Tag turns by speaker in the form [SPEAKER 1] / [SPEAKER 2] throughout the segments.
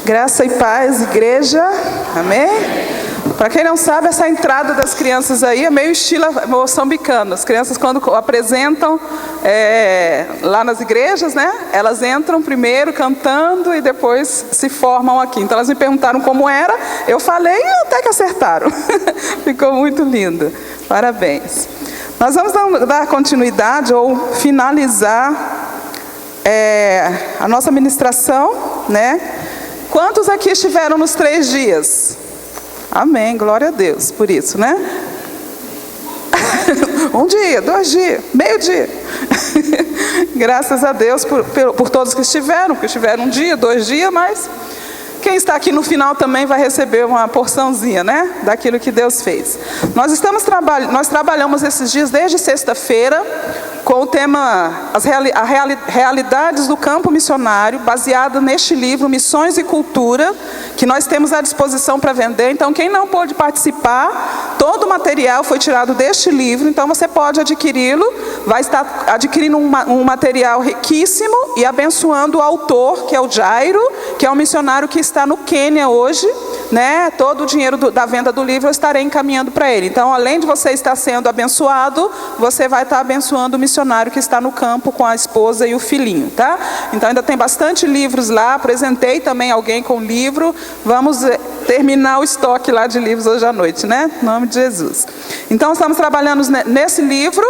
[SPEAKER 1] Graça e paz, igreja, amém? Para quem não sabe, essa entrada das crianças aí é meio estilo moçambicano. As crianças, quando apresentam lá nas igrejas, né? Elas entram primeiro cantando e depois se formam aqui. Então elas me perguntaram como era, eu falei e até que acertaram. Ficou muito lindo, parabéns. Nós vamos dar continuidade ou finalizar a nossa ministração, né? Quantos aqui estiveram nos 3 dias? Amém, glória a Deus por isso, né? 1 dia, 2 dias, meio dia. Graças a Deus por todos que estiveram, porque estiveram 1 dia, 2 dias, mas quem está aqui no final também vai receber uma porçãozinha, né? Daquilo que Deus fez. Nós trabalhamos esses dias desde sexta-feira com o tema Realidades do Campo Missionário, baseado neste livro Missões e Cultura, que nós temos à disposição para vender. Então quem não pôde participar, todo o material foi tirado deste livro, então você pode adquiri-lo, vai estar adquirindo um material riquíssimo e abençoando o autor, que é o Jairo, que é um missionário que está no Quênia hoje, né? Todo o dinheiro da venda do livro eu estarei encaminhando para ele. Então, além de você estar sendo abençoado, você vai estar abençoando o missionário que está no campo com a esposa e o filhinho, tá? Então, ainda tem bastante livros lá. Apresentei também alguém com livro. Vamos terminar o estoque lá de livros hoje à noite, né? Em nome de Jesus. Então, estamos trabalhando nesse livro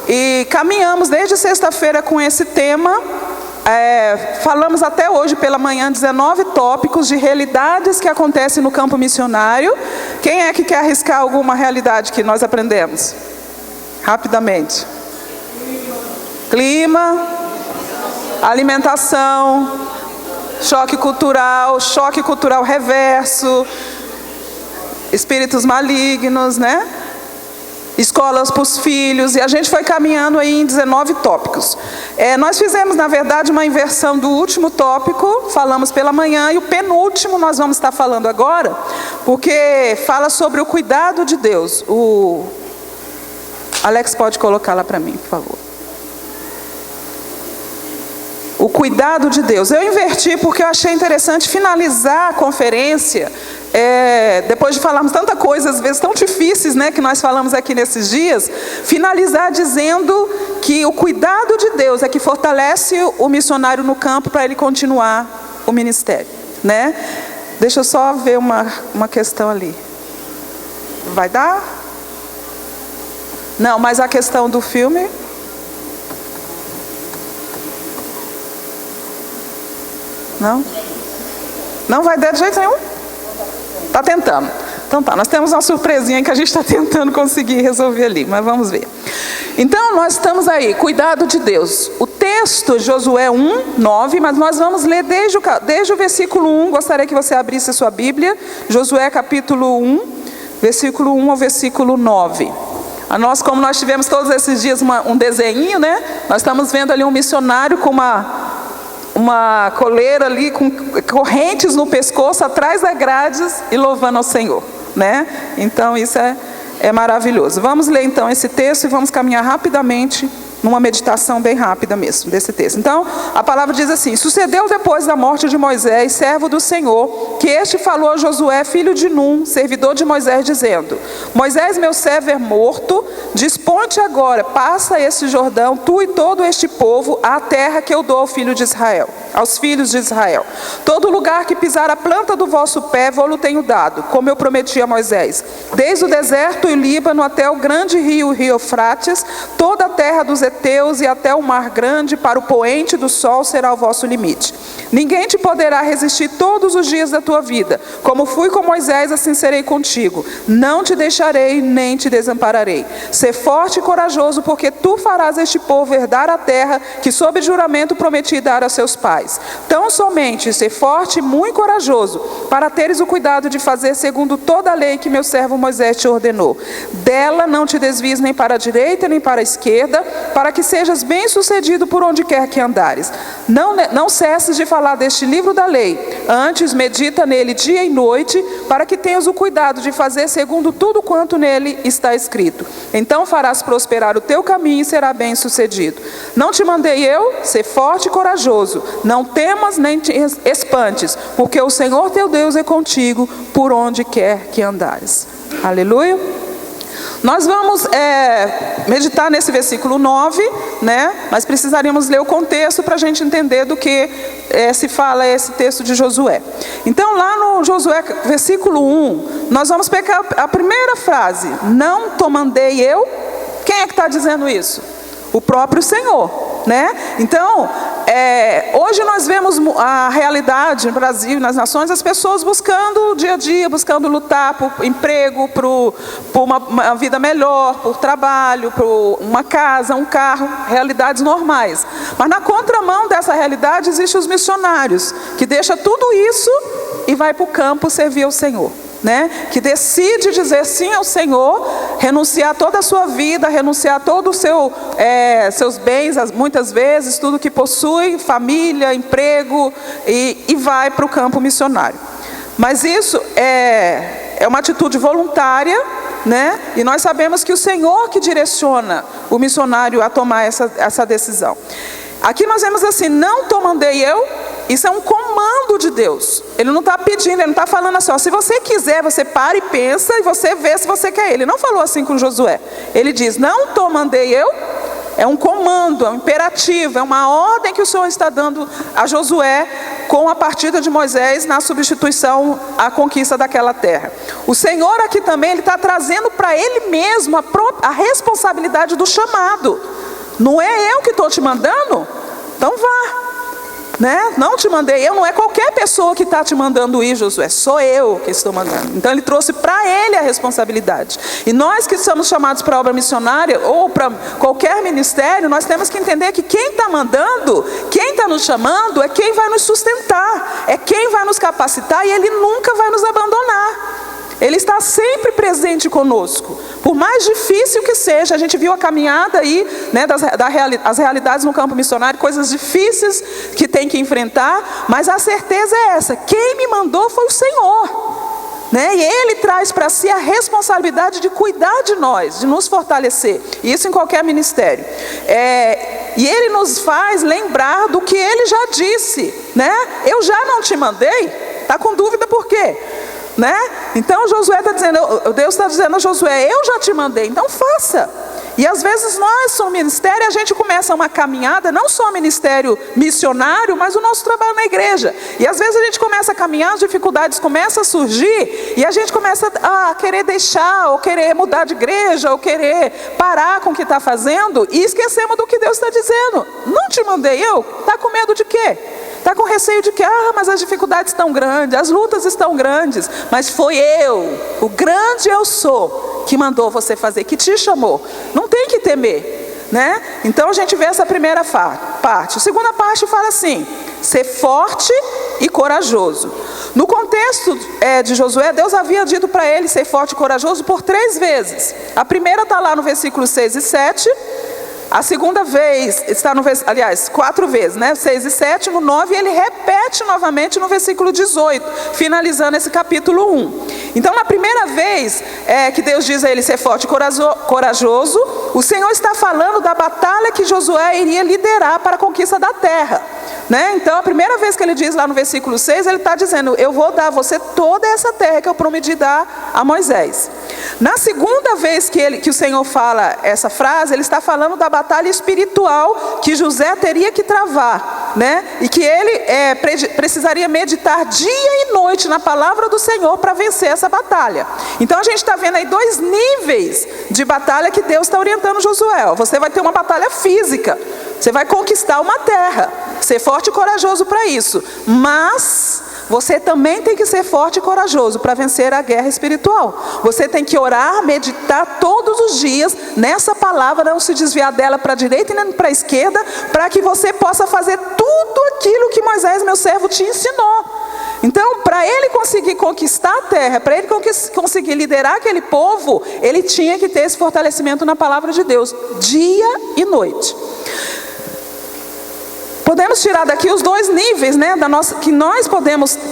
[SPEAKER 1] e caminhamos desde sexta-feira com esse tema. Falamos até hoje pela manhã 19 tópicos de realidades que acontecem no campo missionário. Quem é que quer arriscar alguma realidade que nós aprendemos? Rapidamente. Clima, alimentação, choque cultural reverso, espíritos malignos, né? Escolas para os filhos, e a gente foi caminhando aí em 19 tópicos. Nós fizemos, na verdade, uma inversão do último tópico, falamos pela manhã, e o penúltimo nós vamos estar falando agora, porque fala sobre o cuidado de Deus. O Alex pode colocar lá para mim, por favor. O cuidado de Deus. Eu inverti porque eu achei interessante finalizar a conferência, depois de falarmos tanta coisa, às vezes tão difíceis, né, que nós falamos aqui nesses dias, finalizar dizendo que o cuidado de Deus é que fortalece o missionário no campo para ele continuar o ministério, né? Deixa eu só ver uma questão ali. Vai dar? Não, mas a questão do filme... Não? Não vai dar de jeito nenhum? Está tentando. Então tá, nós temos uma surpresinha que a gente está tentando conseguir resolver ali, mas vamos ver. Então nós estamos aí, cuidado de Deus. O texto é Josué 1, 9, mas nós vamos ler desde o versículo 1, gostaria que você abrisse a sua Bíblia, Josué capítulo 1, versículo 1 ao versículo 9. Como nós tivemos todos esses dias um desenho, né? Nós estamos vendo ali um missionário com uma coleira ali, com correntes no pescoço, atrás das grades e louvando ao Senhor, né? Então isso é maravilhoso. Vamos ler então esse texto e vamos caminhar rapidamente, numa meditação bem rápida mesmo, desse texto. Então, a palavra diz assim: sucedeu depois da morte de Moisés, servo do Senhor, que este falou a Josué, filho de Num, servidor de Moisés, dizendo: Moisés, meu servo, é morto, dispõe-te agora, passa este Jordão, tu e todo este povo, à terra que eu dou aos filhos de Israel. Todo lugar que pisar a planta do vosso pé, vou-lo tenho dado, como eu prometi a Moisés. Desde o deserto e Líbano até o grande rio Eufrates, toda a terra dos Eteus e até o mar grande, para o poente do sol será o vosso limite. Ninguém te poderá resistir todos os dias da tua vida. Como fui com Moisés, assim serei contigo. Não te deixarei, nem te desampararei. Sê forte e corajoso, porque tu farás este povo herdar a terra que sob juramento prometi dar a seus pais. Tão somente ser forte e muito corajoso, para teres o cuidado de fazer segundo toda a lei que meu servo Moisés te ordenou. Dela não te desvies nem para a direita nem para a esquerda, para que sejas bem-sucedido por onde quer que andares. Não cesses de falar deste livro da lei, antes medita nele dia e noite, para que tenhas o cuidado de fazer segundo tudo quanto nele está escrito. Então farás prosperar o teu caminho e será bem sucedido. Não te mandei eu? Ser forte e corajoso. Não temas nem te espantes, porque o Senhor teu Deus é contigo por onde quer que andares. Aleluia. Nós vamos meditar nesse versículo 9, né? Mas precisaríamos ler o contexto para a gente entender do que se fala esse texto de Josué. Então lá no Josué versículo 1, nós vamos pegar a primeira frase: não te mandei eu. Quem é que está dizendo isso? O próprio Senhor, né? Então, hoje nós vemos a realidade no Brasil e nas nações, as pessoas buscando o dia a dia, buscando lutar por emprego, por uma vida melhor, por trabalho, por uma casa, um carro, realidades normais. Mas na contramão dessa realidade existem os missionários, que deixam tudo isso e vai para o campo servir ao Senhor. Né? Que decide dizer sim ao Senhor, renunciar toda a sua vida, renunciar todo o seus bens, muitas vezes, tudo que possui, família, emprego, e vai para o campo missionário. Mas isso é uma atitude voluntária, né? E nós sabemos que o Senhor que direciona o missionário a tomar essa decisão. Aqui nós vemos assim: não te mandei eu. Isso é um comando de Deus. Ele não está pedindo, ele não está falando assim, ó, se você quiser, você para e pensa e você vê se você quer. Ele não falou assim com Josué. Ele diz: não te mandei eu. É um comando, é um imperativo, é uma ordem que o Senhor está dando a Josué com a partida de Moisés na substituição à conquista daquela terra. O Senhor aqui também, ele está trazendo para ele mesmo a responsabilidade do chamado. Não é eu que estou te mandando? Então vá. Né? Não te mandei eu, não é qualquer pessoa que está te mandando ir, Josué, sou eu que estou mandando. Então ele trouxe para ele a responsabilidade. E nós que somos chamados para a obra missionária ou para qualquer ministério, nós temos que entender que quem está mandando, quem está nos chamando, é quem vai nos sustentar, é quem vai nos capacitar, e ele nunca vai nos abandonar. Ele está sempre presente conosco. Por mais difícil que seja, a gente viu a caminhada aí, né, as realidades no campo missionário, coisas difíceis que tem que enfrentar, mas a certeza é essa: quem me mandou foi o Senhor. Né? E Ele traz para si a responsabilidade de cuidar de nós, de nos fortalecer. Isso em qualquer ministério. E Ele nos faz lembrar do que Ele já disse. Né? Eu já não te mandei? Está com dúvida por quê? Né? Então Josué está dizendo, Deus está dizendo a Josué: eu já te mandei, então faça. E às vezes nós somos ministério, a gente começa uma caminhada, não só ministério missionário, mas o nosso trabalho na igreja. E às vezes a gente começa a caminhar, as dificuldades começam a surgir, e a gente começa a querer deixar, ou querer mudar de igreja, ou querer parar com o que está fazendo, e esquecemos do que Deus está dizendo. Não te mandei eu? Está com medo de quê? Está com receio de que, mas as dificuldades estão grandes, as lutas estão grandes, mas foi eu, o grande eu sou, que mandou você fazer, que te chamou. Não tem que temer, né? Então a gente vê essa primeira parte. A segunda parte fala assim: ser forte e corajoso. No contexto de Josué, Deus havia dito para ele ser forte e corajoso por 3 vezes. A primeira está lá no versículo 6 e 7. A segunda vez está no versículo, aliás, 4 vezes, né? 6 e 7, no 9, ele repete novamente no versículo 18, finalizando esse capítulo 1. Então, na primeira vez que Deus diz a ele ser forte e corajoso, o Senhor está falando da batalha que Josué iria liderar para a conquista da terra. Né? Então, a primeira vez que ele diz lá no versículo 6, ele está dizendo: eu vou dar a você toda essa terra que eu prometi dar a Moisés. Na segunda vez que o Senhor fala essa frase, ele está falando da batalha espiritual que José teria que travar, né? E que ele precisaria meditar dia e noite na palavra do Senhor para vencer essa batalha. Então a gente está vendo aí 2 níveis de batalha que Deus está orientando Josué. Você vai ter uma batalha física, você vai conquistar uma terra, ser forte e corajoso para isso, mas você também tem que ser forte e corajoso para vencer a guerra espiritual. Você tem que orar, meditar todos os dias nessa palavra, não se desviar dela para a direita e nem para a esquerda, para que você possa fazer tudo aquilo que Moisés, meu servo, te ensinou. Então, para ele conseguir conquistar a terra, para ele conseguir liderar aquele povo, ele tinha que ter esse fortalecimento na palavra de Deus, dia e noite. podemos tirar daqui os dois níveis, né, que nós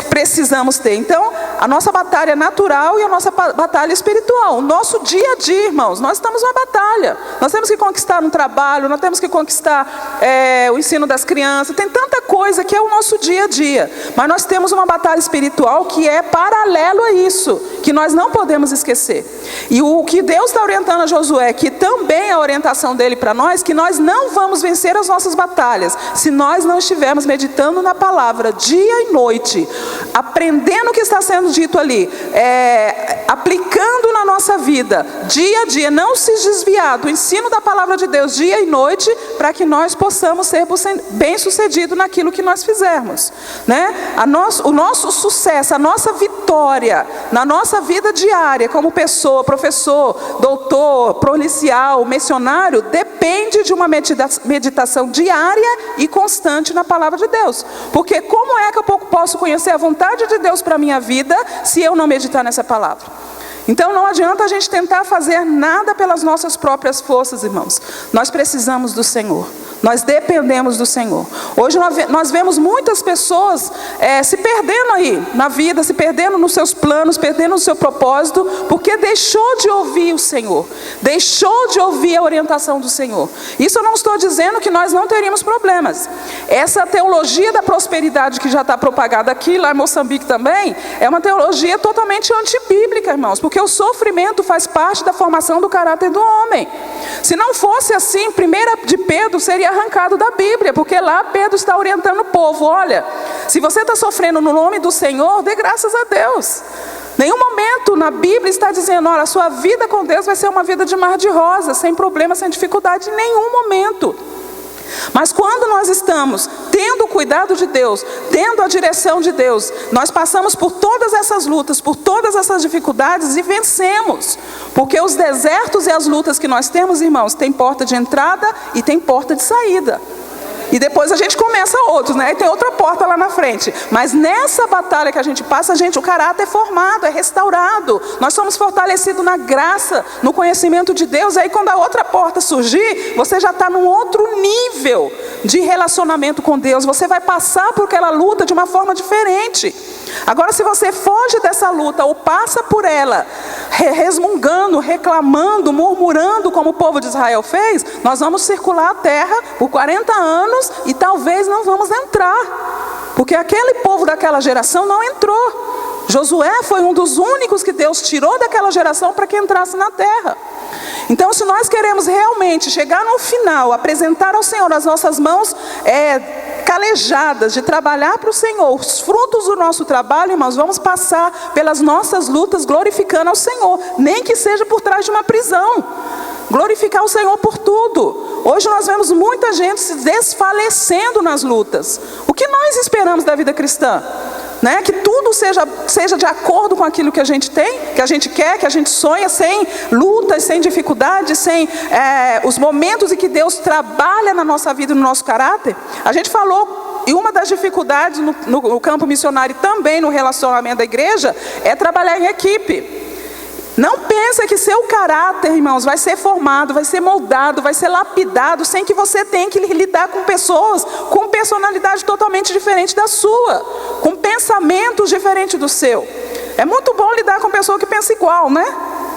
[SPEAKER 1] precisamos ter. Então, a nossa batalha natural e a nossa batalha espiritual. O nosso dia a dia, irmãos, nós estamos numa batalha. Nós temos que conquistar um trabalho, nós temos que conquistar o ensino das crianças. Tem tanta coisa que é o nosso dia a dia. Mas nós temos uma batalha espiritual que é paralelo a isso, que nós não podemos esquecer. E o que Deus está orientando a Josué, que também é a orientação dele para nós, que nós não vamos vencer as nossas batalhas se nós não estivermos meditando na palavra dia e noite, aprendendo o que está sendo dito ali, aplicando na nossa vida, dia a dia, não se desviar do ensino da palavra de Deus dia e noite, para que nós possamos ser bem-sucedidos naquilo que nós fizermos, né? O nosso sucesso, a nossa vitória na nossa vida diária, como pessoa, professor, doutor, policial, missionário, depende de uma meditação diária e constante na palavra de Deus. Porque como é que eu posso conhecer a vontade de Deus para a minha vida se eu não meditar nessa palavra? Então não adianta a gente tentar fazer nada pelas nossas próprias forças, irmãos. Nós precisamos do Senhor. Nós dependemos do Senhor. Hoje nós vemos muitas pessoas se perdendo aí na vida, se perdendo nos seus planos, perdendo no seu propósito, porque deixou de ouvir o Senhor, deixou de ouvir a orientação do Senhor. Isso eu não estou dizendo que nós não teríamos problemas. Essa teologia da prosperidade que já está propagada aqui, lá em Moçambique também, é uma teologia totalmente antibíblica, irmãos, porque o sofrimento faz parte da formação do caráter do homem. Se não fosse assim, 1 de Pedro seria arrancado da Bíblia, porque lá Pedro está orientando o povo: olha, se você está sofrendo no nome do Senhor, dê graças a Deus. Nenhum momento na Bíblia está dizendo: olha, a sua vida com Deus vai ser uma vida de mar de rosas, sem problema, sem dificuldade, em nenhum momento. Mas quando nós estamos tendo o cuidado de Deus, tendo a direção de Deus, nós passamos por todas essas lutas, por todas essas dificuldades e vencemos. Porque os desertos e as lutas que nós temos, irmãos, tem porta de entrada e tem porta de saída. E depois a gente começa outros, né? E tem outra porta lá na frente. Mas nessa batalha que a gente passa, o caráter é formado, é restaurado. Nós somos fortalecidos na graça, no conhecimento de Deus. Aí quando a outra porta surgir, você já está num outro nível de relacionamento com Deus. Você vai passar por aquela luta de uma forma diferente. Agora, se você foge dessa luta ou passa por ela resmungando, reclamando, murmurando, como o povo de Israel fez, nós vamos circular a terra por 40 anos e talvez não vamos entrar, porque aquele povo daquela geração não entrou. Josué foi um dos únicos que Deus tirou daquela geração para que entrasse na terra. Então, se nós queremos realmente chegar no final, apresentar ao Senhor as nossas mãos calejadas de trabalhar para o Senhor, os frutos do nosso trabalho, irmãos, vamos passar pelas nossas lutas glorificando ao Senhor, nem que seja por trás de uma prisão. Glorificar o Senhor por tudo. Hoje nós vemos muita gente se desfalecendo nas lutas. O que nós esperamos da vida cristã? Né? Que tudo seja de acordo com aquilo que a gente tem, que a gente quer, que a gente sonha, sem lutas, sem dificuldades, sem os momentos em que Deus trabalha na nossa vida e no nosso caráter. A gente falou, e uma das dificuldades no campo missionário e também no relacionamento da igreja é trabalhar em equipe. Não pensa que seu caráter, irmãos, vai ser formado, vai ser moldado, vai ser lapidado, sem que você tenha que lidar com pessoas com personalidade totalmente diferente da sua, com pensamentos diferentes do seu. É muito bom lidar com pessoa que pensa igual, né?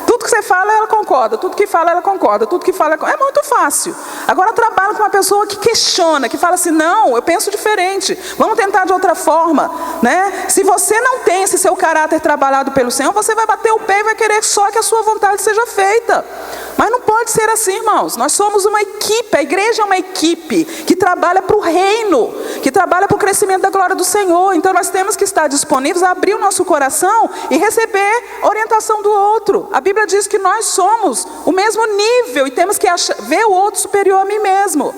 [SPEAKER 1] Tudo que você fala, ela concorda. Tudo que fala, ela concorda. Tudo que fala, é muito fácil. Agora trabalha com uma pessoa que questiona, que fala assim: não, eu penso diferente. Vamos tentar de outra forma, né? Se você não tem esse seu caráter trabalhado pelo Senhor, você vai bater o pé e vai querer só que a sua vontade seja feita. Mas não pode ser assim, irmãos. Nós somos uma equipe. A igreja é uma equipe que trabalha para o reino, que trabalha para o crescimento da glória do Senhor. Então nós temos que estar disponíveis a abrir o nosso coração e receber orientação do outro. A Bíblia diz que nós somos o mesmo nível e temos que ver o outro superior a mim mesmo.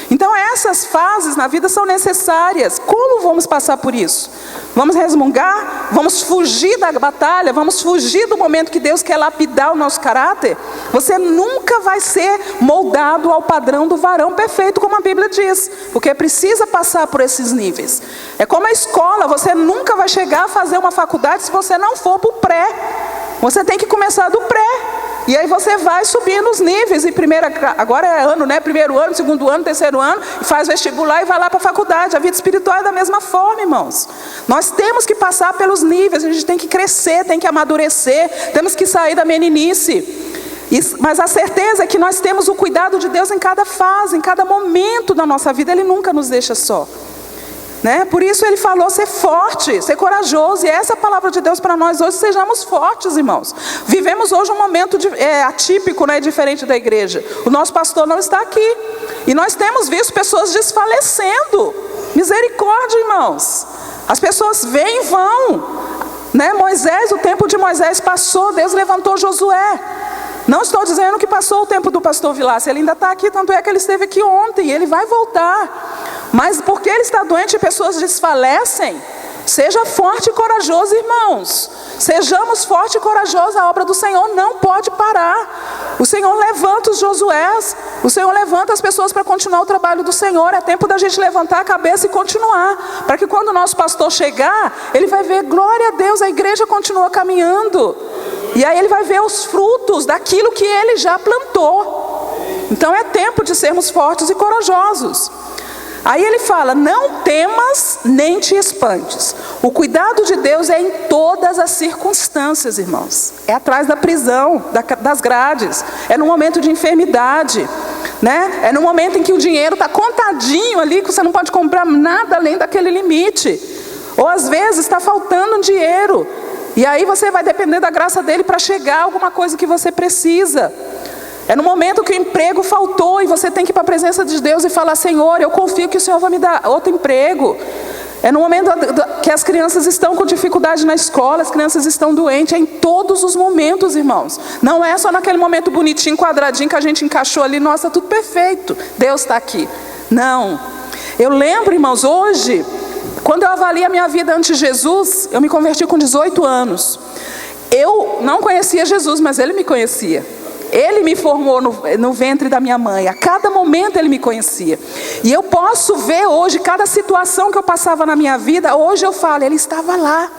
[SPEAKER 1] Então essas fases na vida são necessárias. Como vamos passar por isso? Vamos resmungar? Vamos fugir da batalha? Vamos fugir do momento que Deus quer lapidar o nosso caráter? Você nunca vai ser moldado ao padrão do varão perfeito, como a Bíblia diz, porque precisa passar por esses níveis. É como a escola, você nunca vai chegar a fazer uma faculdade se você não for para o pré. Você tem que começar do pré. E aí você vai subindo os níveis. Agora é ano, né? Primeiro ano, segundo ano, terceiro ano, faz vestibular e vai lá para a faculdade. A vida espiritual é da mesma forma, irmãos. Nós temos que passar pelos níveis, a gente tem que crescer, tem que amadurecer, temos que sair da meninice. Mas a certeza é que nós temos o cuidado de Deus em cada fase, em cada momento da nossa vida. Ele nunca nos deixa só, né? Por isso ele falou ser forte, ser corajoso. E essa é a palavra de Deus para nós hoje. Sejamos fortes, irmãos. Vivemos hoje um momento atípico, né? Diferente da igreja. O nosso pastor não está aqui, e nós temos visto pessoas desfalecendo. Misericórdia, irmãos. As pessoas vêm e vão, né? O tempo de Moisés passou, Deus levantou Josué. Não estou dizendo que passou o tempo do pastor Vilácio, ele ainda está aqui, tanto é que ele esteve aqui ontem, e ele vai voltar. Mas porque ele está doente e pessoas desfalecem, seja forte e corajoso, irmãos. Sejamos fortes e corajosos, a obra do Senhor não pode parar. O Senhor levanta os Josués, o Senhor levanta as pessoas para continuar o trabalho do Senhor. É tempo da gente levantar a cabeça e continuar, para que quando o nosso pastor chegar, ele vai ver, glória a Deus, a igreja continua caminhando. E aí ele vai ver os frutos daquilo que ele já plantou. Então é tempo de sermos fortes e corajosos. Aí ele fala, não temas nem te espantes. O cuidado de Deus é em todas as circunstâncias, irmãos. É atrás da prisão, das grades. É no momento de enfermidade, né? É no momento em que o dinheiro está contadinho ali, que você não pode comprar nada além daquele limite. Ou às vezes está faltando dinheiro. E aí você vai depender da graça dele para chegar a alguma coisa que você precisa. É no momento que o emprego faltou e você tem que ir para a presença de Deus e falar, Senhor, eu confio que o Senhor vai me dar outro emprego. É no momento que as crianças estão com dificuldade na escola, as crianças estão doentes, é em todos os momentos, irmãos. Não é só naquele momento bonitinho, quadradinho que a gente encaixou ali, nossa, tudo perfeito, Deus está aqui. Não. Eu lembro, irmãos, hoje, quando eu avalio a minha vida antes de Jesus, eu me converti com 18 anos. Eu não conhecia Jesus, mas Ele me conhecia. Ele me formou no ventre da minha mãe. A cada momento Ele me conhecia. E eu posso ver hoje, cada situação que eu passava na minha vida, hoje eu falo, Ele estava lá.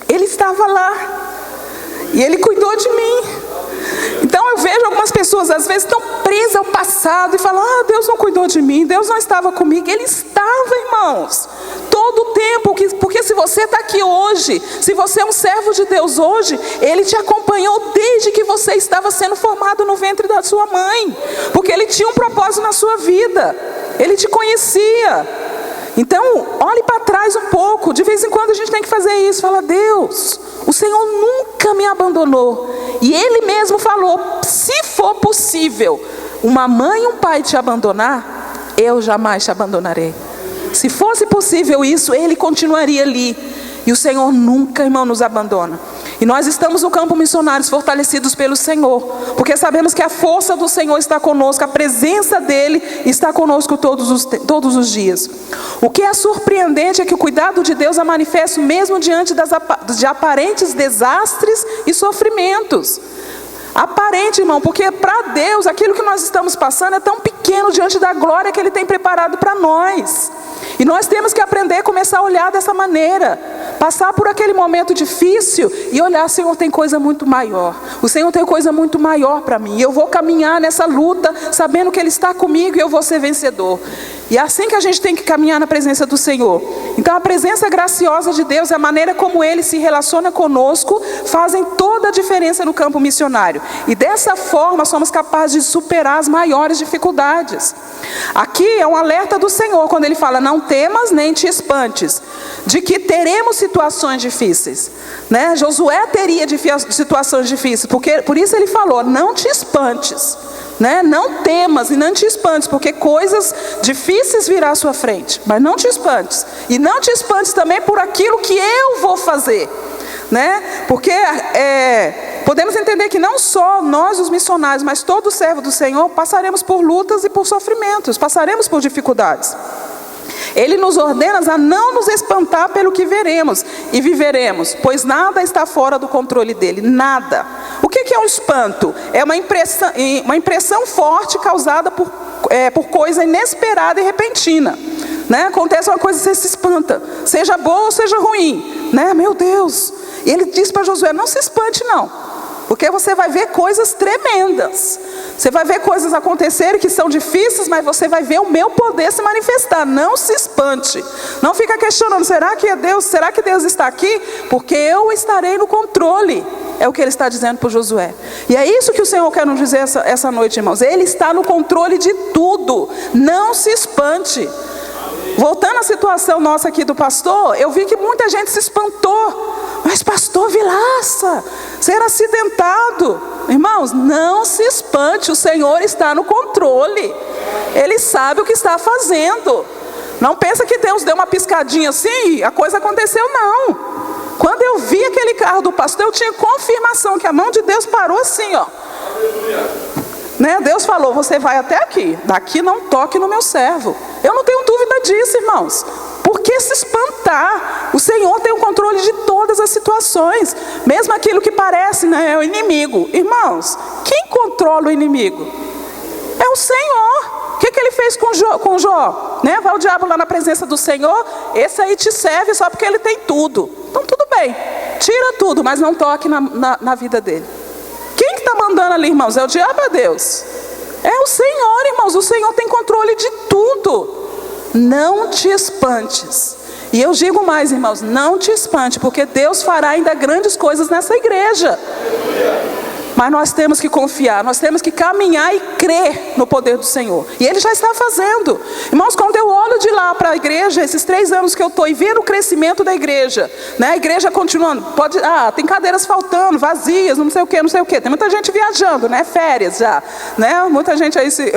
[SPEAKER 1] Ele estava lá. E Ele cuidou de mim. Então eu vejo algumas pessoas, às vezes, tão presas ao passado e falam, Deus não cuidou de mim, Deus não estava comigo. Ele estava, irmãos, todo o tempo, porque se você está aqui hoje, se você é um servo de Deus hoje, Ele te acompanhou desde que você estava sendo formado no ventre da sua mãe, porque Ele tinha um propósito na sua vida, Ele te conhecia. Então, olhe para trás um pouco, de vez em quando a gente tem que fazer isso, fala, Deus, o Senhor nunca me abandonou, e Ele mesmo falou, se for possível, uma mãe e um pai te abandonar, eu jamais te abandonarei. Se fosse possível isso, Ele continuaria ali, e o Senhor nunca, irmão, nos abandona. E nós estamos no campo missionários fortalecidos pelo Senhor, porque sabemos que a força do Senhor está conosco, a presença dEle está conosco todos os dias. O que é surpreendente é que o cuidado de Deus é manifesto mesmo diante de aparentes desastres e sofrimentos. Aparente, irmão, porque para Deus aquilo que nós estamos passando é tão pequeno diante da glória que Ele tem preparado para nós. E nós temos que aprender a começar a olhar dessa maneira, passar por aquele momento difícil e olhar, Senhor, tem coisa muito maior. O Senhor tem coisa muito maior para mim. Eu vou caminhar nessa luta sabendo que Ele está comigo e eu vou ser vencedor. E é assim que a gente tem que caminhar na presença do Senhor. Então a presença graciosa de Deus, a maneira como Ele se relaciona conosco, fazem toda a diferença no campo missionário. E dessa forma somos capazes de superar as maiores dificuldades. Aqui é um alerta do Senhor, quando Ele fala, não temas nem te espantes, de que teremos situações difíceis, né? Josué teria situações difíceis, por isso ele falou, não te espantes, né? Não temas e não te espantes, porque coisas difíceis virão à sua frente, mas não te espantes, e não te espantes também por aquilo que eu vou fazer, né? Porque podemos entender que não só nós os missionários, mas todo servo do Senhor passaremos por lutas e por sofrimentos, passaremos por dificuldades. Ele nos ordena a não nos espantar pelo que veremos e viveremos, pois nada está fora do controle dele, nada. O que é um espanto? É uma impressão forte causada por coisa inesperada e repentina, né? Acontece uma coisa e você se espanta, seja boa ou seja ruim, né? Meu Deus! E ele diz para Josué, não se espante não. porque você vai ver coisas tremendas. Você vai ver coisas acontecerem que são difíceis, mas você vai ver o meu poder se manifestar. Não se espante. Não fica questionando, será que é Deus? Será que Deus está aqui? Porque eu estarei no controle. É o que ele está dizendo para Josué. E é isso que o Senhor quer nos dizer essa noite, irmãos. Ele está no controle de tudo. Não se espante. Voltando à situação nossa aqui do pastor, eu vi que muita gente se espantou. Mas pastor Vilaça, ser acidentado. Irmãos, não se espante, o Senhor está no controle. Ele sabe o que está fazendo. Não pensa que Deus deu uma piscadinha assim e a coisa aconteceu, não. Quando eu vi aquele carro do pastor, eu tinha confirmação que a mão de Deus parou assim, ó. Né? Deus falou, você vai até aqui, daqui não toque no meu servo. Eu não tenho dúvida disso, irmãos. Por que se espantar? O Senhor tem o controle de todas as situações. Mesmo aquilo que parece, né, é o inimigo. Irmãos, quem controla o inimigo? É o Senhor. O que ele fez com Jó? Né? Vai o diabo lá na presença do Senhor, esse aí te serve só porque ele tem tudo. Então tudo bem, tira tudo, mas não toque na vida dele. Quem que está mandando ali, irmãos? É o diabo ou é Deus? É o Senhor, irmãos. O Senhor tem controle de tudo. Não te espantes. E eu digo mais, irmãos, não te espante, porque Deus fará ainda grandes coisas nessa igreja. Mas nós temos que confiar, nós temos que caminhar e crer no poder do Senhor. E Ele já está fazendo. Irmãos, quando eu olho de lá para a igreja, esses 3 anos que eu estou, e vendo o crescimento da igreja, né? A igreja continuando, tem cadeiras faltando, vazias, não sei o que. Tem muita gente viajando, né? Férias já, né? Muita gente aí se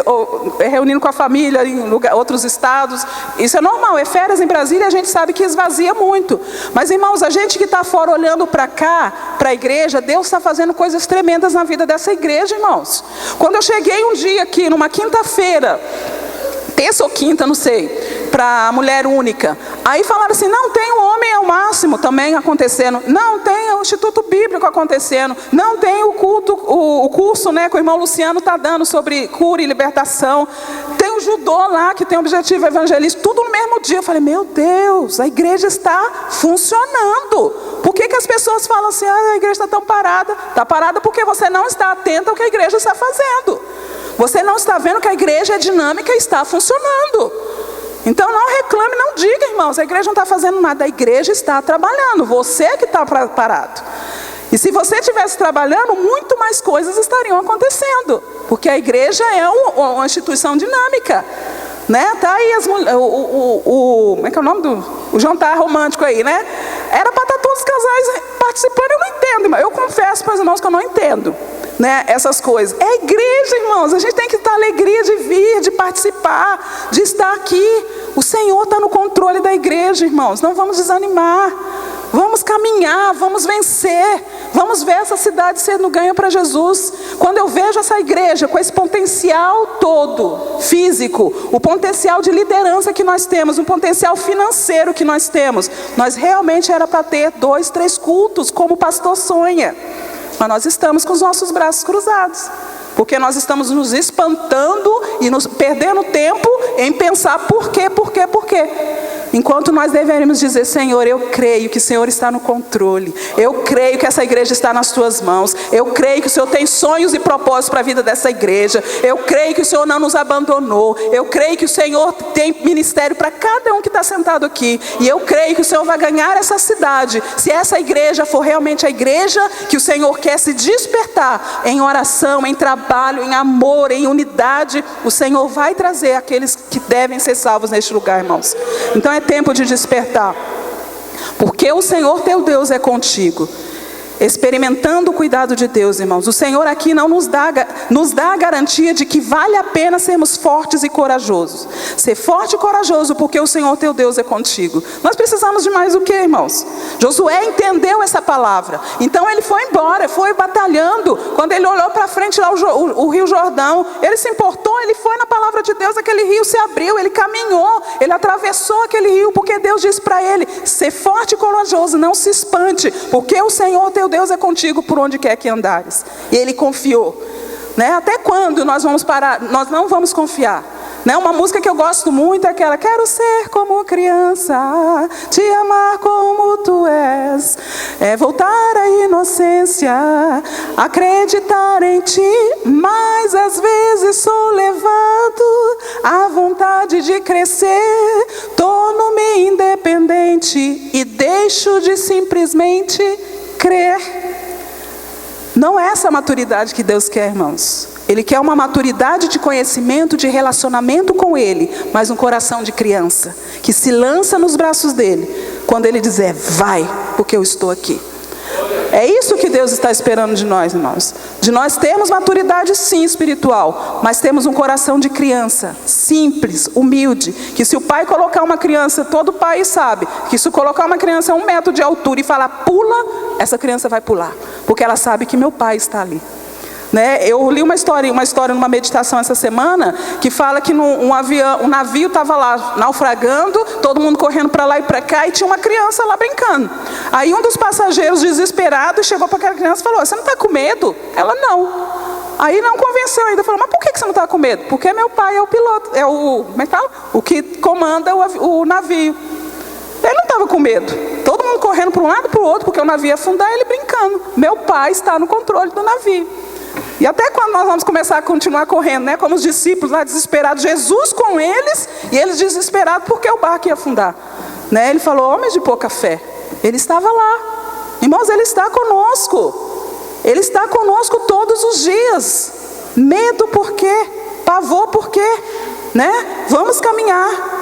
[SPEAKER 1] reunindo com a família em outros estados. Isso é normal, é férias em Brasília, a gente sabe que esvazia muito. Mas, irmãos, a gente que está fora olhando para cá, para a igreja, Deus está fazendo coisas tremendas na vida dessa igreja, irmãos. Quando eu cheguei um dia aqui, numa quinta-feira, terça ou quinta, não sei, para a mulher única, aí falaram assim, não, tem o Homem ao Máximo também acontecendo, não, tem o Instituto Bíblico acontecendo, não, tem o culto, o curso, né, que o irmão Luciano está dando sobre cura e libertação, tem o judô lá, que tem o objetivo evangelista, tudo no mesmo dia. Eu falei, meu Deus, a igreja está funcionando. Por que as pessoas falam assim, a igreja está tão parada? Está parada porque você não está atento ao que a igreja está fazendo. Você não está vendo que a igreja é dinâmica e está funcionando. Então não reclame, não diga, irmãos, a igreja não está fazendo nada, a igreja está trabalhando, você que está parado. E se você estivesse trabalhando, muito mais coisas estariam acontecendo, porque a igreja é uma instituição dinâmica. Né? Tá aí como é que é o nome o jantar romântico aí, né? Era para estar todos os casais participando, eu não entendo, mas eu confesso para os irmãos que eu não entendo, né, essas coisas. É igreja, irmãos, a gente tem que ter alegria de vir, de participar, de estar aqui. O Senhor está no controle da igreja, irmãos, não vamos desanimar. Vamos caminhar, vamos vencer, vamos ver essa cidade sendo ganha para Jesus. Quando eu vejo essa igreja com esse potencial todo, físico, o potencial de liderança que nós temos, o potencial financeiro que nós temos, nós realmente era para ter 2, 3 cultos, como o pastor sonha. Mas nós estamos com os nossos braços cruzados, porque nós estamos nos espantando e nos perdendo tempo em pensar por quê. Enquanto nós deveríamos dizer, Senhor, eu creio que o Senhor está no controle. Eu creio que essa igreja está nas tuas mãos. Eu creio que o Senhor tem sonhos e propósitos para a vida dessa igreja. Eu creio que o Senhor não nos abandonou. Eu creio que o Senhor tem ministério para cada um que está sentado aqui. E eu creio que o Senhor vai ganhar essa cidade. Se essa igreja for realmente a igreja que o Senhor quer se despertar em oração, em trabalho, em amor, em unidade, o Senhor vai trazer aqueles que devem ser salvos neste lugar, irmãos. Então é tempo de despertar, porque o Senhor teu Deus é contigo. Experimentando o cuidado de Deus, irmãos, o Senhor aqui não nos dá a garantia de que vale a pena sermos fortes e corajosos. Ser forte e corajoso porque o Senhor teu Deus é contigo. Nós precisamos de mais o que, irmãos? Josué entendeu essa palavra, então ele foi embora, foi batalhando. Quando ele olhou para frente lá o rio Jordão, ele se importou, ele foi na palavra de Deus, aquele rio se abriu, ele caminhou, ele atravessou aquele rio, porque Deus disse para ele, ser forte e corajoso, não se espante, porque o Senhor teu Deus é contigo por onde quer que andares. E ele confiou, né? Até quando nós vamos parar? Nós não vamos confiar. Né? Uma música que eu gosto muito é aquela: quero ser como criança, te amar como tu és, voltar à inocência, acreditar em ti, mas às vezes sou levado à vontade de crescer, torno-me independente e deixo de simplesmente crer. Não é essa maturidade que Deus quer, irmãos. Ele quer uma maturidade de conhecimento, de relacionamento com Ele, mas um coração de criança, que se lança nos braços dEle, quando Ele dizer: vai, porque eu estou aqui. É isso que Deus está esperando de nós, irmãos. De nós termos maturidade, sim, espiritual, mas temos um coração de criança, simples, humilde, que se o pai colocar uma criança, todo pai sabe, que se colocar uma criança a 1 metro de altura e falar pula, essa criança vai pular, porque ela sabe que meu pai está ali. Né? Eu li uma história numa meditação essa semana, que fala que um navio estava lá naufragando, todo mundo correndo para lá e para cá, e tinha uma criança lá brincando. Aí um dos passageiros, desesperado, chegou para aquela criança e falou: você não está com medo? Ela: não. Aí não convenceu ainda, falou: mas por que você não está com medo? Porque meu pai é o piloto, o que comanda o navio. Ele não estava com medo, todo mundo correndo para um lado e para o outro, porque o navio ia afundar, ele brincando. Meu pai está no controle do navio. E até quando nós vamos começar a continuar correndo, né? Como os discípulos lá desesperados, Jesus com eles, e eles desesperados porque o barco ia afundar. Né? Ele falou: homens de pouca fé. Ele estava lá. Irmãos, Ele está conosco. Ele está conosco todos os dias. Medo por quê? Pavor por quê? Né? Vamos caminhar.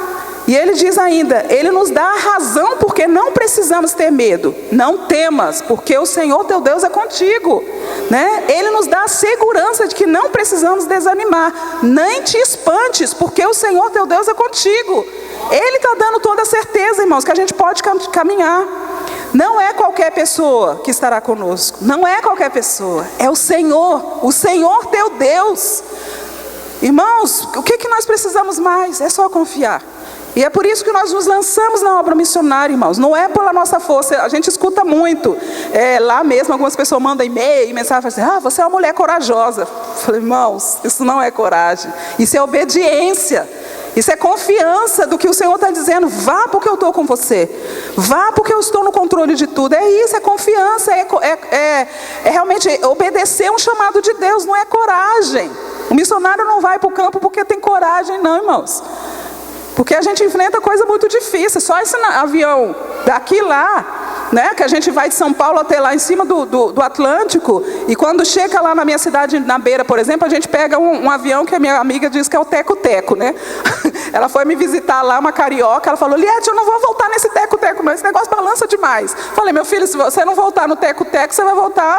[SPEAKER 1] E Ele diz ainda, Ele nos dá a razão porque não precisamos ter medo. Não temas, porque o Senhor teu Deus é contigo. Né? Ele nos dá a segurança de que não precisamos desanimar. Nem te espantes, porque o Senhor teu Deus é contigo. Ele está dando toda a certeza, irmãos, que a gente pode caminhar. Não é qualquer pessoa que estará conosco. Não é qualquer pessoa. É o Senhor teu Deus. Irmãos, o que nós precisamos mais? É só confiar. E é por isso que nós nos lançamos na obra missionária, irmãos. Não é pela nossa força. A gente escuta muito. Lá mesmo, algumas pessoas mandam e-mail, mensagem, assim: você é uma mulher corajosa. Eu falei: irmãos, isso não é coragem. Isso é obediência. Isso é confiança do que o Senhor está dizendo. Vá porque eu estou com você. Vá porque eu estou no controle de tudo. É isso, é confiança. É realmente obedecer um chamado de Deus. Não é coragem. O missionário não vai para o campo porque tem coragem, não, irmãos. Porque a gente enfrenta coisa muito difícil. Só esse avião daqui lá, né, que a gente vai de São Paulo até lá em cima do Atlântico. E quando chega lá na minha cidade, na Beira, por exemplo, a gente pega um avião que a minha amiga diz que é o teco-teco, né? Ela foi me visitar lá, uma carioca. Ela falou: Liette, eu não vou voltar nesse teco-teco não, esse negócio balança demais. Falei: meu filho, se você não voltar no teco-teco, você vai voltar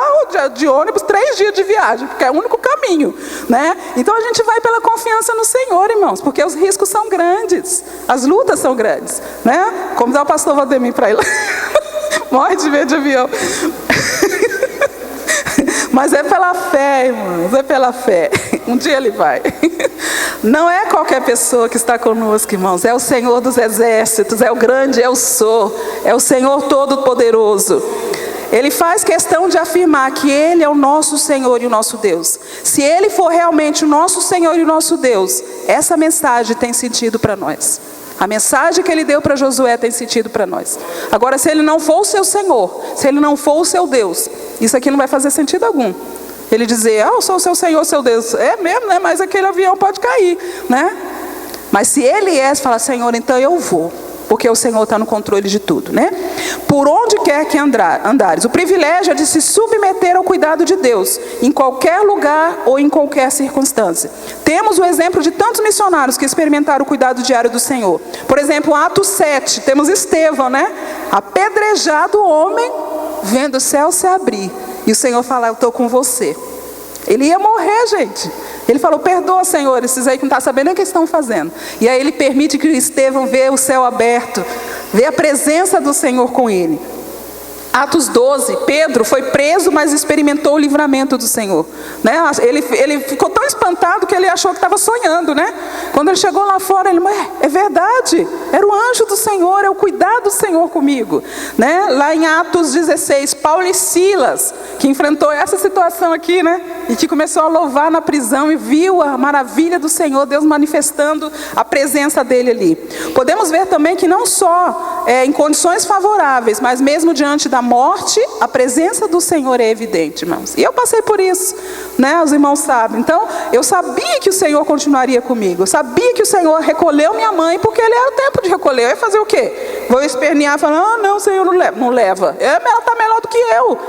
[SPEAKER 1] de ônibus 3 dias de viagem, porque é o único caminho, né? Então a gente vai pela confiança no Senhor, irmãos, porque os riscos são grandes, as lutas são grandes, né? Convidar o pastor Valdemir para ir lá. Morre de medo de avião. Mas é pela fé, irmãos, é pela fé. Um dia Ele vai. Não é qualquer pessoa que está conosco, irmãos. É o Senhor dos exércitos, é o grande eu sou, é o Senhor todo-poderoso. Ele faz questão de afirmar que Ele é o nosso Senhor e o nosso Deus. Se Ele for realmente o nosso Senhor e o nosso Deus, essa mensagem tem sentido para nós. A mensagem que Ele deu para Josué tem sentido para nós. Agora, se Ele não for o seu Senhor, se Ele não for o seu Deus, isso aqui não vai fazer sentido algum. Ele dizer: eu sou o seu Senhor, seu Deus. É mesmo, né? Mas aquele avião pode cair, né? Mas se Ele é, fala: Senhor, então eu vou. Porque o Senhor está no controle de tudo, né? Por onde quer que andares. O privilégio é de se submeter ao cuidado de Deus, em qualquer lugar ou em qualquer circunstância. Temos o exemplo de tantos missionários que experimentaram o cuidado diário do Senhor. Por exemplo, Atos 7, temos Estevão, né? Apedrejado o homem, vendo o céu se abrir. E o Senhor fala: eu estou com você. Ele ia morrer, gente. Ele falou: perdoa, Senhor, esses aí que não estão sabendo nem o que estão fazendo. E aí Ele permite que Estevão veja o céu aberto, vê a presença do Senhor com ele. Atos 12, Pedro foi preso, mas experimentou o livramento do Senhor, né? Ele ficou tão espantado que ele achou que estava sonhando, né? Quando ele chegou lá fora, ele, é verdade, era o anjo do Senhor, é o cuidado do Senhor comigo, né? Lá em Atos 16, Paulo e Silas, que enfrentou essa situação aqui, né? E que começou a louvar na prisão e viu a maravilha do Senhor, Deus manifestando a presença dele ali. Podemos ver também que não só em condições favoráveis, mas mesmo diante da morte, a presença do Senhor é evidente, irmãos. E eu passei por isso, né? Os irmãos sabem. Então, eu sabia que o Senhor continuaria comigo. Eu sabia que o Senhor recolheu minha mãe, porque ele era o tempo de recolher. Eu ia fazer o quê? Vou espernear, falando, não, Senhor, não leva. Ela está melhor do que eu.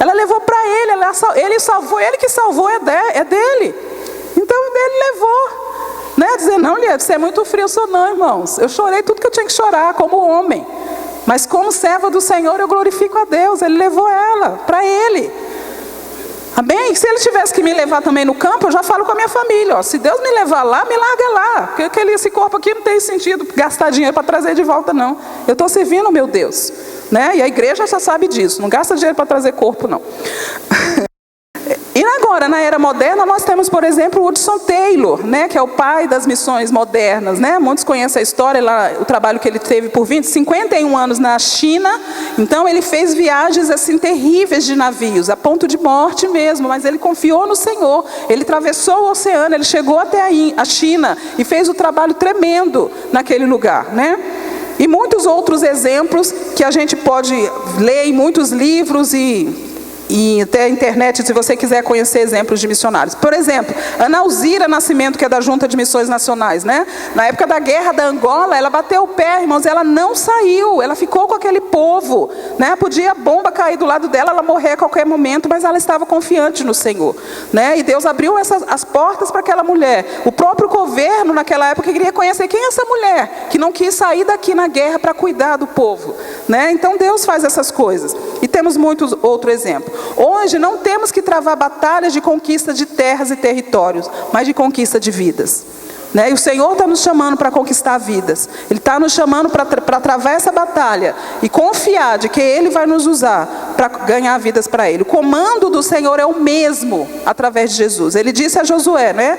[SPEAKER 1] Ela levou para ele, ele salvou, ele que salvou, é dele. Então, ele levou. Né? Dizer, não, Lia, você é muito frio. Eu sou não, irmãos. Eu chorei tudo que eu tinha que chorar, como homem. Mas como serva do Senhor, eu glorifico a Deus. Ele levou ela para ele. Amém? Se ele tivesse que me levar também no campo, eu já falo com a minha família. Ó, se Deus me levar lá, me larga lá. Porque esse corpo aqui não tem sentido gastar dinheiro para trazer de volta, não. Eu estou servindo o meu Deus. Né? E a igreja já sabe disso. Não gasta dinheiro para trazer corpo, não. E agora, na era moderna, nós temos, por exemplo, o Hudson Taylor, né, que é o pai das missões modernas, né? Muitos conhecem a história, lá, o trabalho que ele teve por 51 anos na China. Então, ele fez viagens assim terríveis de navios, a ponto de morte mesmo, mas ele confiou no Senhor. Ele atravessou o oceano, ele chegou até a China e fez um trabalho tremendo naquele lugar, né? E muitos outros exemplos que a gente pode ler em muitos livros e até a internet, se você quiser conhecer exemplos de missionários. Por exemplo, Ana Alzira Nascimento, que é da Junta de Missões Nacionais, né? Na época da guerra da Angola, ela bateu o pé, irmãos, ela não saiu, ela ficou com aquele povo, né? Podia a bomba cair do lado dela, ela morrer a qualquer momento, mas ela estava confiante no Senhor, né? E Deus abriu as portas para aquela mulher. O próprio governo, naquela época, queria conhecer quem é essa mulher, que não quis sair daqui na guerra para cuidar do povo, né? Então Deus faz essas coisas. E temos muitos outros exemplos. Hoje não temos que travar batalhas de conquista de terras e territórios, mas de conquista de vidas, né? E o Senhor está nos chamando para conquistar vidas. Ele está nos chamando para travar essa batalha e confiar de que Ele vai nos usar para ganhar vidas para Ele. O comando do Senhor é o mesmo através de Jesus. Ele disse a Josué, né?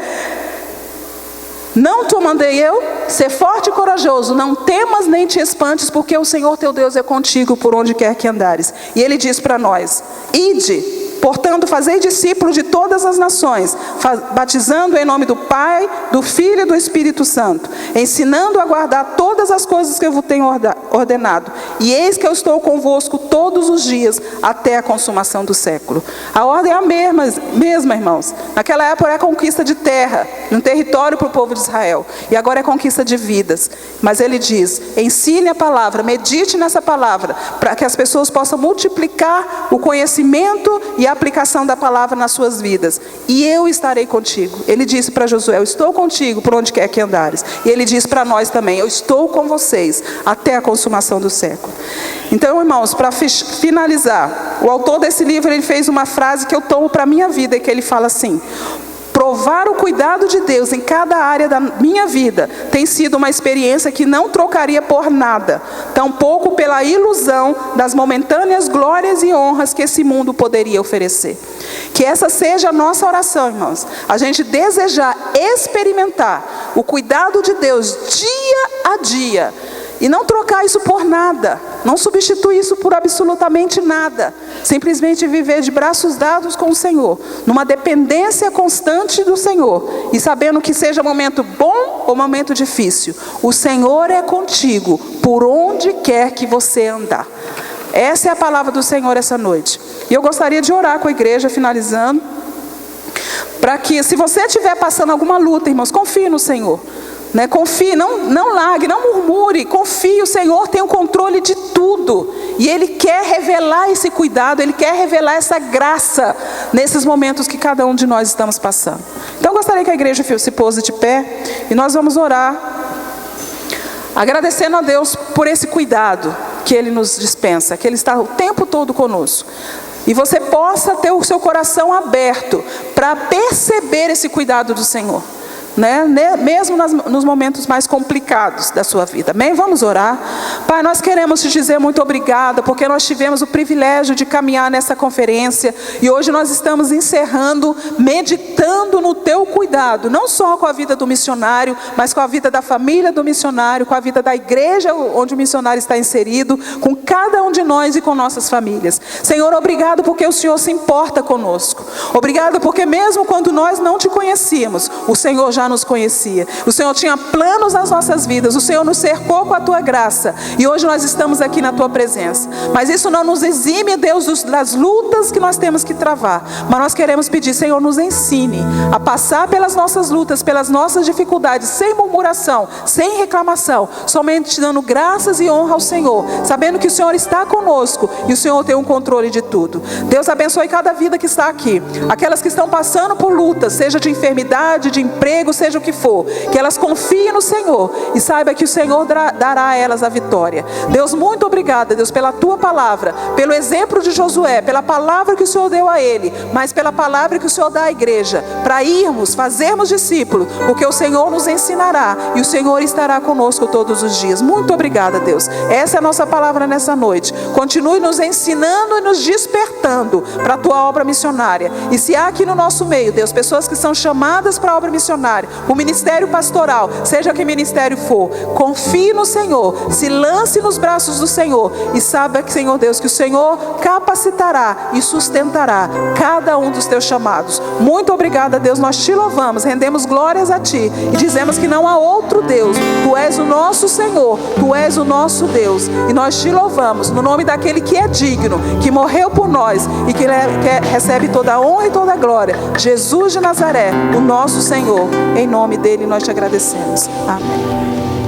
[SPEAKER 1] Não te mandei eu, ser forte e corajoso, não temas nem te espantes, porque o Senhor teu Deus é contigo por onde quer que andares. E Ele diz para nós, ide, portanto, fazei discípulos de todas as nações, batizando em nome do Pai, do Filho e do Espírito Santo, ensinando a guardar todas as coisas que eu vos tenho ordenado. E eis que eu estou convosco todos os dias, até a consumação do século. A ordem é a mesma, irmãos. Naquela época era a conquista de terra, um território para o povo de Israel. E agora é conquista de vidas. Mas Ele diz, ensine a palavra, medite nessa palavra, para que as pessoas possam multiplicar o conhecimento e a aplicação da palavra nas suas vidas. E eu estarei contigo. Ele disse para Josué, eu estou contigo por onde quer que andares. E Ele diz para nós também, eu estou com vocês até a consumação do século. Então, irmãos, para finalizar, o autor desse livro, ele fez uma frase que eu tomo para a minha vida, que ele fala assim, provar o cuidado de Deus em cada área da minha vida tem sido uma experiência que não trocaria por nada, tampouco pela ilusão das momentâneas glórias e honras que esse mundo poderia oferecer. Que essa seja a nossa oração, irmãos. A gente desejar experimentar o cuidado de Deus dia a dia. E não trocar isso por nada, não substituir isso por absolutamente nada. Simplesmente viver de braços dados com o Senhor, numa dependência constante do Senhor. E sabendo que seja momento bom ou momento difícil, o Senhor é contigo por onde quer que você andar. Essa é a palavra do Senhor essa noite. E eu gostaria de orar com a igreja, finalizando, para que, se você estiver passando alguma luta, irmãos, confie no Senhor. Né? Confie, não largue, não murmure, confie, o Senhor tem o controle de tudo, e Ele quer revelar esse cuidado, Ele quer revelar essa graça, nesses momentos que cada um de nós estamos passando. Então eu gostaria que a igreja se pose de pé, e nós vamos orar, agradecendo a Deus por esse cuidado que Ele nos dispensa, que Ele está o tempo todo conosco. E você possa ter o seu coração aberto, para perceber esse cuidado do Senhor. né? Mesmo nos momentos mais complicados da sua vida. Amém? Vamos orar. Pai, nós queremos te dizer muito obrigada, porque nós tivemos o privilégio de caminhar nessa conferência, e hoje nós estamos encerrando, meditando no teu cuidado, não só com a vida do missionário, mas com a vida da família do missionário, com a vida da igreja onde o missionário está inserido, com cada um de nós e com nossas famílias. Senhor, obrigado porque o Senhor se importa conosco. Obrigado porque mesmo quando nós não te conhecíamos, o Senhor já nos conhecia. O Senhor tinha planos nas nossas vidas. O Senhor nos cercou com a tua graça. E hoje nós estamos aqui na tua presença. Mas isso não nos exime, Deus, das lutas que nós temos que travar. Mas nós queremos pedir, Senhor, nos ensine a passar pelas nossas lutas, pelas nossas dificuldades, sem murmuração, sem reclamação, somente dando graças e honra ao Senhor, sabendo que o Senhor está conosco e o Senhor tem um controle de tudo. Deus abençoe cada vida que está aqui. Aquelas que estão passando por lutas, seja de enfermidade, de emprego, seja o que for, que elas confiem no Senhor e saiba que o Senhor dará a elas a vitória. Deus, muito obrigada, Deus, pela tua palavra, pelo exemplo de Josué, pela palavra que o Senhor deu a ele, mas pela palavra que o Senhor dá à igreja, para irmos, fazermos discípulos, porque o Senhor nos ensinará e o Senhor estará conosco todos os dias. Muito obrigada, Deus. Essa é a nossa palavra nessa noite. Continue nos ensinando e nos despertando para a tua obra missionária. E se há aqui no nosso meio, Deus, pessoas que são chamadas para a obra missionária, o ministério pastoral, seja que ministério for, confie no Senhor, se lance nos braços do Senhor e saiba que, Senhor Deus, que o Senhor capacitará e sustentará cada um dos teus chamados. Muito obrigada, Deus, nós te louvamos, rendemos glórias a ti e dizemos que não há outro Deus. Tu és o nosso Senhor, tu és o nosso Deus, e nós te louvamos no nome daquele que é digno, que morreu por nós e que recebe toda a honra e toda a glória, Jesus de Nazaré, o nosso Senhor. Em nome dele nós te agradecemos. Amém.